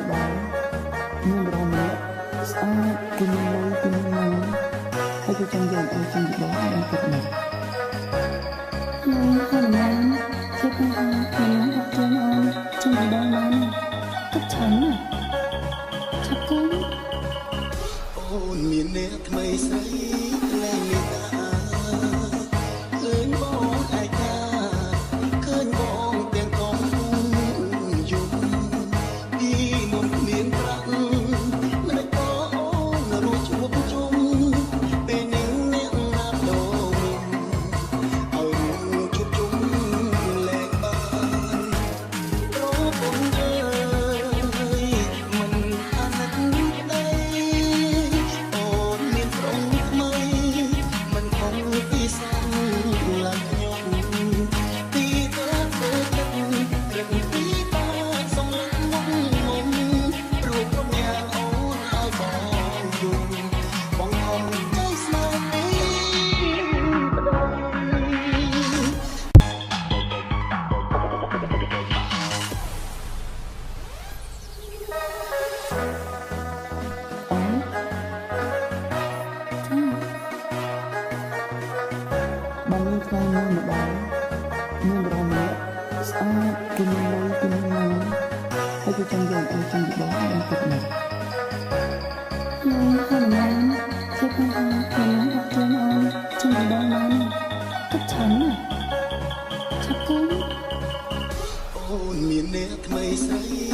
ម្ដាយមានបរិមាណស្អាតគឺមានលុយគឺមានម៉ានហើយគឺចង់យកឲ្យជំនួសដល់ទឹកនេះហើយម៉ានជាបញ្ហាខ្ញុំអត់ជឿអូនជំនួសដល់ម៉ានទឹកឆាន់ឆាប់គូអូនមានអ្នកថ្មីស្រីលែងមានតាឃើញបងឯកាឃើញបងទាំងកងយំពីមុនមានប្រាក់មិនក៏អូនរួចជួបជុំពេលនេះអ្នកណាប់ដូរឲ្យជួបជុំលែកបានរកបងអើយមិនអាណិតទេអូនមានប្រុងថ្មីមិនខំពីសាំឡើងខ្ញុំទីទៅធ្វើទឹករឹកពីតាសំឡេងមុំព្រោះក្រុមយ៉ាងអូនឲ្យបងយំបងខំใจស្នេហ៍ពីបដិបានមានថ្ងៃមួយម្ដាយមានបរិមាណស្អាតគឺមានលុយគឺមានម៉ានហើយគឺចង់យកឲ្យជំនួសដល់ទឹកនេះហើយម៉ានជាបញ្ហាខ្ញុំអត់ជឿអូនជំនួសដល់ម៉ានទឹកឆាន់ឆាប់គូអូនមានអ្នកថ្មីស្រី